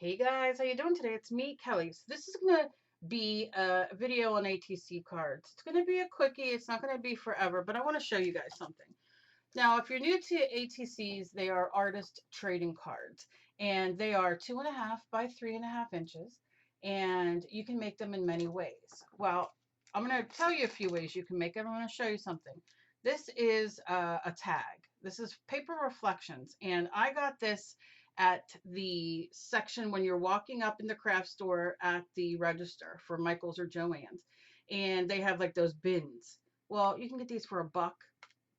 Hey guys, how you doing today? It's me, Kelly. So this is gonna be a video on ATC cards. It's gonna be a quickie. It's not gonna be forever, but I want to show you guys something. Now, if you're new to ATCs, they are artist trading cards, and they are 2.5 by 3.5 inches, and you can make them in many ways. Well, I'm gonna tell you a few ways you can make it. I'm gonna show you something. This is a tag. This is paper reflections, and I got this at the section when you're walking up in the craft store at the register for Michael's or Joann's, and they have like those bins. Well, you can get these for a buck,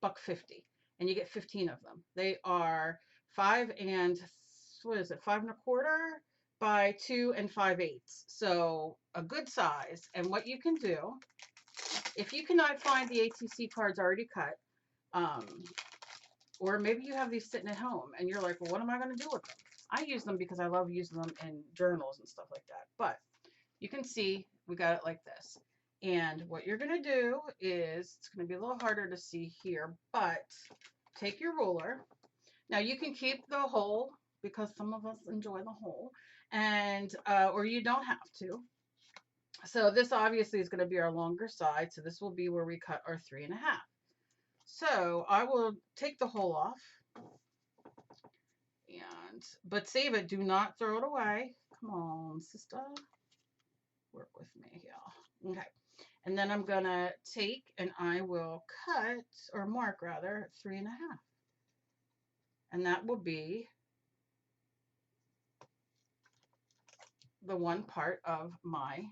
$1.50, and you get 15 of them. They are 5.25 by 2 5/8, so a good size. And what you can do, if you cannot find the ATC cards already cut, um, or maybe you have these sitting at home and you're like, well, what am I going to do with them? I use them because I love using them in journals and stuff like that. But you can see we got it like this. And what you're going to do is, it's going to be a little harder to see here, but take your ruler. Now you can keep the hole because some of us enjoy the hole, and or you don't have to. So this obviously is going to be our longer side. So this will be where we cut our 3.5. So I will take the hole off, but save it. Do not throw it away. Come on, sister. Work with me here. Okay. And then I'm going to take and I will cut, or mark rather, 3.5. And that will be the one part of my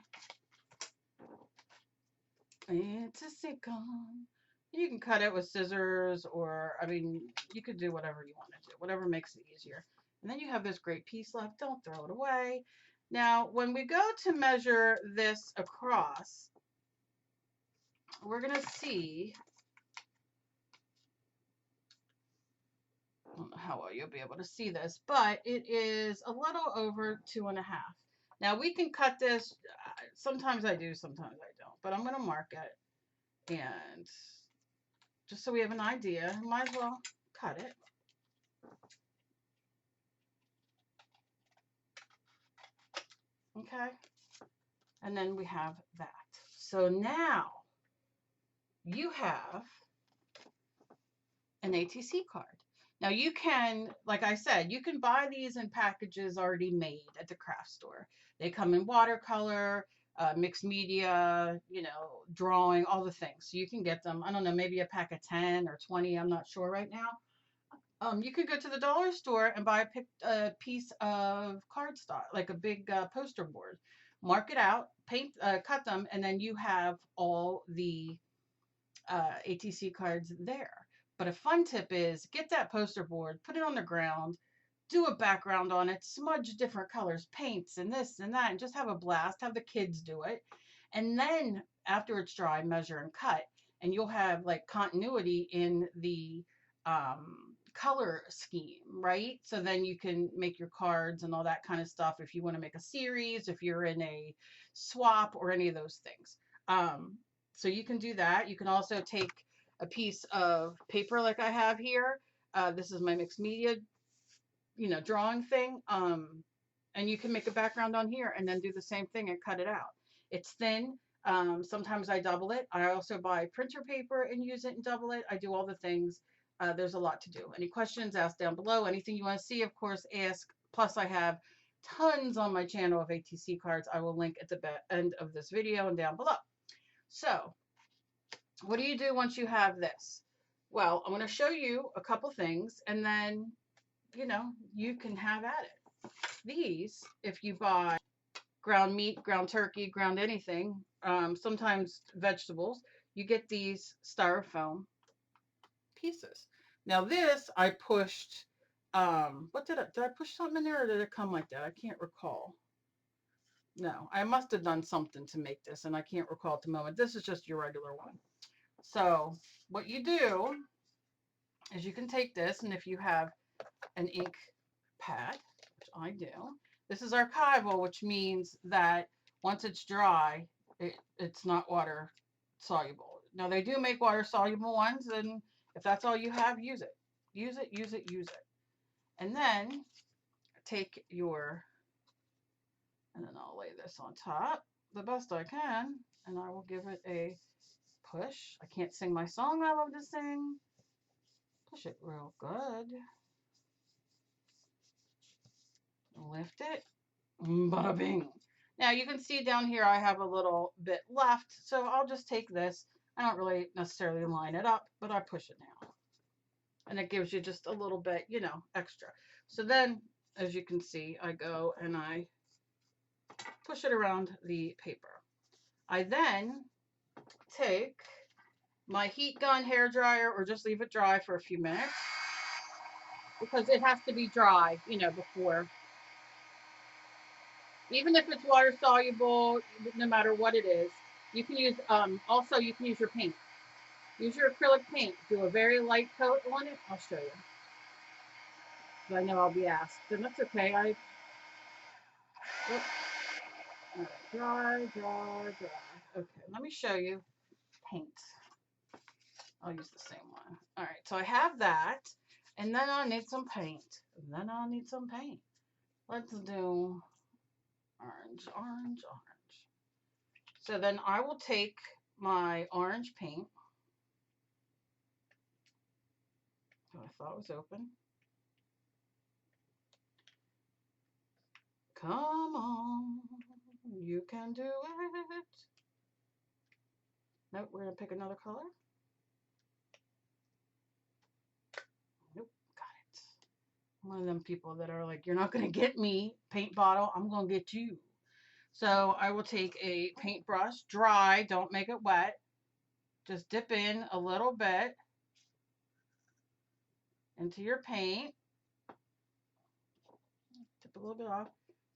It's a sitcom. You can cut it with scissors, or, I mean, you could do whatever you want to do, whatever makes it easier. And then you have this great piece left. Don't throw it away. Now, when we go to measure this across, we're going to see, I don't know how well you'll be able to see this, but it is a little over 2.5. Now, we can cut this. Sometimes I do, sometimes I don't, but I'm going to mark it. And just so we have an idea, might as well cut it. Okay. And then we have that. So now you have an ATC card. Now you can, like I said, you can buy these in packages already made at the craft store. They come in watercolor, mixed media, drawing, all the things. So you can get them, I don't know, maybe a pack of 10 or 20, I'm not sure right now. You could go to the dollar store and buy a piece of cardstock, like a big poster board, mark it out, cut them, and then you have all the ATC cards there. But a fun tip is get that poster board, put it on the ground, do a background on it, smudge different colors, paints, and this and that, and just have a blast. Have the kids do it. And then after it's dry, measure and cut. And you'll have like continuity in the color scheme, right? So then you can make your cards and all that kind of stuff if you want to make a series, if you're in a swap or any of those things. So you can do that. You can also take a piece of paper like I have here. This is my mixed media, drawing thing. And you can make a background on here and then do the same thing and cut it out. It's thin. Sometimes I double it. I also buy printer paper and use it and double it. I do all the things. There's a lot to do. Any questions, ask down below. Anything you want to see, of course, ask. Plus, I have tons on my channel of ATC cards. I will link at the end of this video and down below. So, what do you do once you have this? Well, I'm going to show you a couple things, and then, you can have at it. These, if you buy ground meat, ground turkey, ground anything, sometimes vegetables, you get these styrofoam pieces. Now this I pushed, did I push something in there, or did it come like that? I can't recall. No, I must have done something to make this, and I can't recall at the moment. This is just your regular one. So what you do is you can take this, and if you have an ink pad, which I do, this is archival, which means that once it's dry, it's not water soluble. Now they do make water soluble ones, and if that's all you have, use it. Use it, use it, use it. And then take your And then I'll lay this on top the best I can, and I will give it a push. I can't sing my song I love to sing. Push it real good. Lift it. Bada bing. Now you can see down here I have a little bit left, so I'll just take this. I don't really necessarily line it up, but I push it now. And it gives you just a little bit, you know, extra. So then, as you can see, I go and I push it around the paper. I then take my heat gun hair dryer, or just leave it dry for a few minutes, because it has to be dry, you know, before, even if it's water soluble, no matter what it is. You can use, also you can use your paint. Use your acrylic paint. Do a very light coat on it. I'll show you. I know I'll be asked, and that's okay. Dry. Okay, let me show you paint. I'll use the same one. All right, so I have that, and then I need some paint. Let's do orange. So then I will take my orange paint. Oh, I thought it was open. Come on, you can do it. Nope, we're gonna pick another color. Nope, got it. One of them people that are like, you're not gonna get me, paint bottle, I'm gonna get you. So I will take a paintbrush, dry, don't make it wet. Just dip in a little bit into your paint. Tip a little bit off.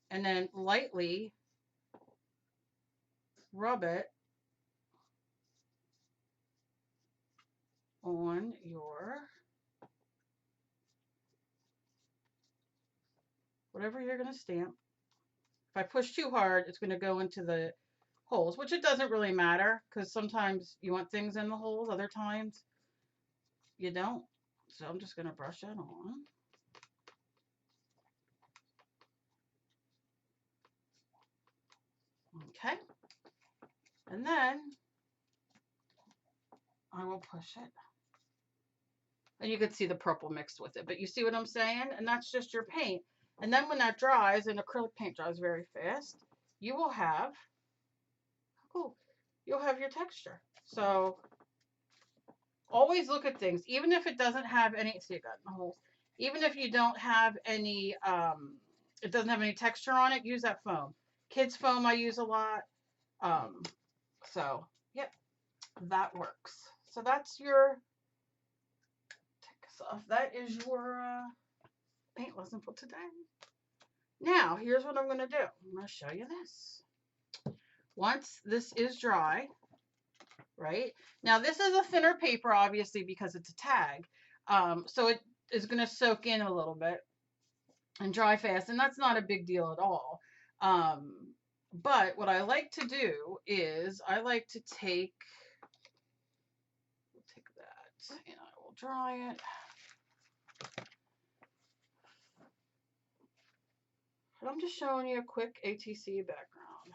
And then lightly rub it on your, whatever you're going to stamp. If I push too hard, it's going to go into the holes, which it doesn't really matter, because sometimes you want things in the holes, other times you don't. So I'm just going to brush it on. Okay. And then I will push it. And you can see the purple mixed with it, but you see what I'm saying? And that's just your paint. And then when that dries, and acrylic paint dries very fast, you will have, cool, you'll have your texture. So always look at things, even if it doesn't have any, see, it got in the holes. Even if you don't have any, it doesn't have any texture on it, use that foam. Kids foam I use a lot. So, yep, that works. So that's your, take this off. That is your paint lesson for today. Now, here's what I'm going to do. I'm going to show you this. Once this is dry, right? Now, this is a thinner paper, obviously, because it's a tag. So it is going to soak in a little bit and dry fast, and that's not a big deal at all. But what I like to do is I like to take that, and I will dry it. And I'm just showing you a quick ATC background.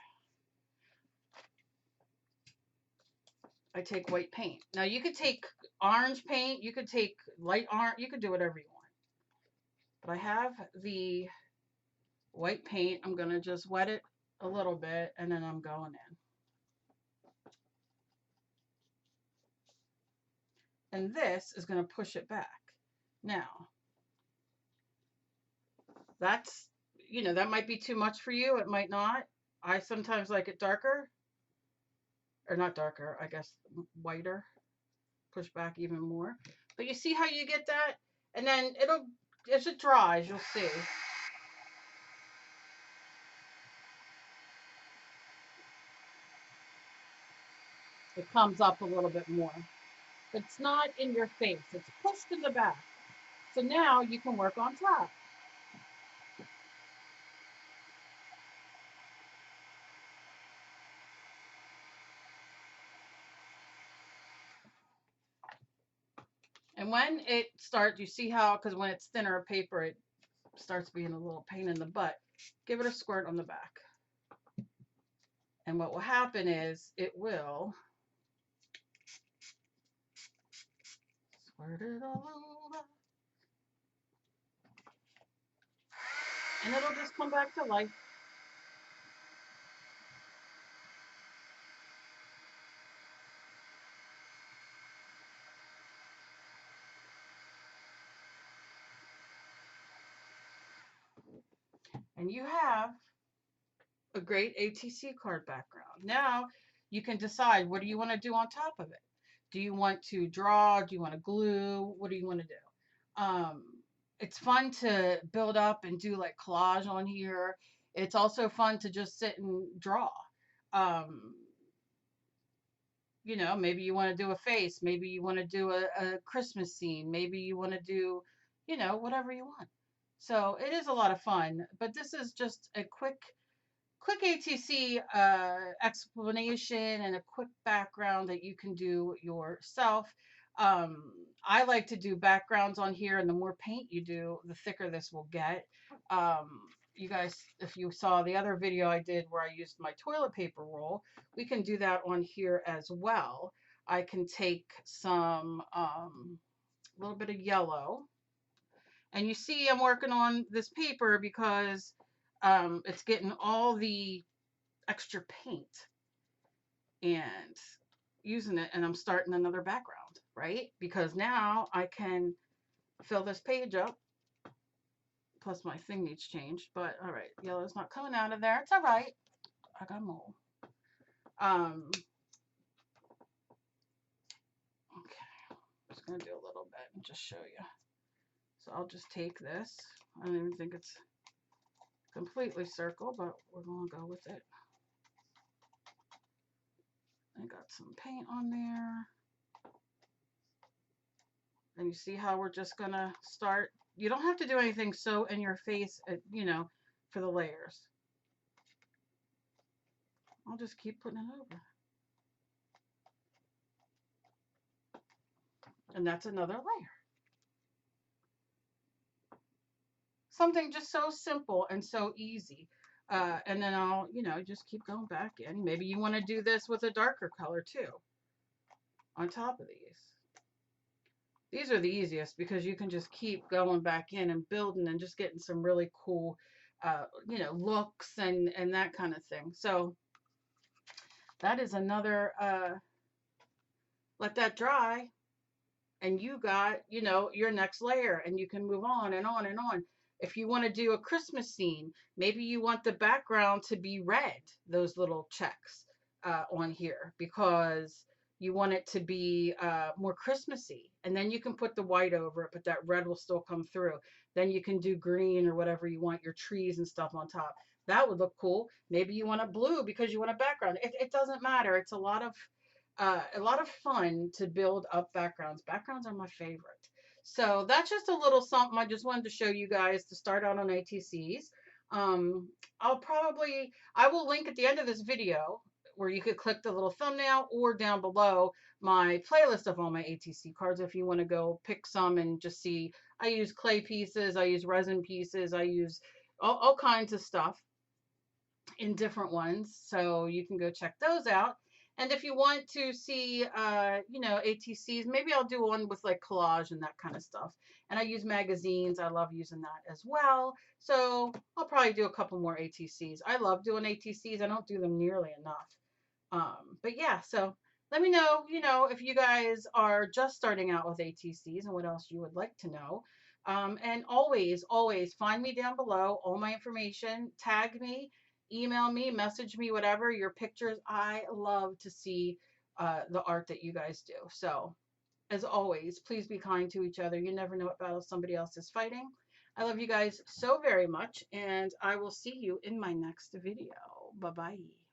I take white paint. Now you could take orange paint, you could take light orange, you could do whatever you want. But I have the white paint. I'm going to just wet it a little bit, and then I'm going in. And this is going to push it back. Now, that's, you know, that might be too much for you. It might not. I sometimes like it darker. Or not darker, I guess whiter. Push back even more. But you see how you get that? And then it'll, as it dries, you'll see. It comes up a little bit more. But it's not in your face. It's pushed in the back. So now you can work on top. And when it starts, you see how, because when it's thinner paper, it starts being a little pain in the butt. Give it a squirt on the back. And what will happen is it will squirt it all over. And it'll just come back to life. And you have a great ATC card background. Now you can decide, what do you want to do on top of it? Do you want to draw? Do you want to glue? What do you want to do? It's fun to build up and do like collage on here. It's also fun to just sit and draw. Um, maybe you want to do a face. Maybe you want to do a Christmas scene. Maybe you want to do, whatever you want. So it is a lot of fun. But this is just a quick ATC explanation and a quick background that you can do yourself. I like to do backgrounds on here, and the more paint you do, the thicker this will get. You guys, if you saw the other video I did where I used my toilet paper roll, we can do that on here as well. I can take some, a little bit of yellow, and you see I'm working on this paper because it's getting all the extra paint and using it, and I'm starting another background, right? Because now I can fill this page up. Plus my thing needs changed, but all right, yellow's not coming out of there. It's all right. I got more. Okay, I'm just gonna do a little bit and just show you. So I'll just take this. I don't even think it's completely circle, but we're gonna go with it. I got some paint on there. And you see how we're just gonna start. You don't have to do anything so in your face, for the layers. I'll just keep putting it over. And that's another layer. Something just so simple and so easy. And then I'll, just keep going back in. Maybe you want to do this with a darker color too on top of these. These are the easiest because you can just keep going back in and building and just getting some really cool, looks and that kind of thing. So that is another, let that dry, and you got, your next layer, and you can move on and on and on. If you want to do a Christmas scene, maybe you want the background to be red, those little checks on here, because you want it to be more Christmassy. And then you can put the white over it, but that red will still come through. Then you can do green or whatever you want, your trees and stuff on top. That would look cool. Maybe you want a blue because you want a background. It doesn't matter. It's a lot of fun to build up backgrounds. Backgrounds are my favorite. So that's just a little something I just wanted to show you guys to start out on ATCs. I will link at the end of this video where you could click the little thumbnail, or down below my playlist of all my ATC cards if you want to go pick some and just see. I use clay pieces, I use resin pieces, I use all kinds of stuff in different ones. So you can go check those out. And if you want to see, ATCs, maybe I'll do one with like collage and that kind of stuff. And I use magazines. I love using that as well. So I'll probably do a couple more ATCs. I love doing ATCs. I don't do them nearly enough. But yeah, so let me know, if you guys are just starting out with ATCs and what else you would like to know. And always, always find me down below, all my information, tag me, email me, message me, whatever, your pictures. I love to see the art that you guys do. So as always, please be kind to each other. You never know what battle somebody else is fighting. I love you guys so very much, and I will see you in my next video. Bye-bye.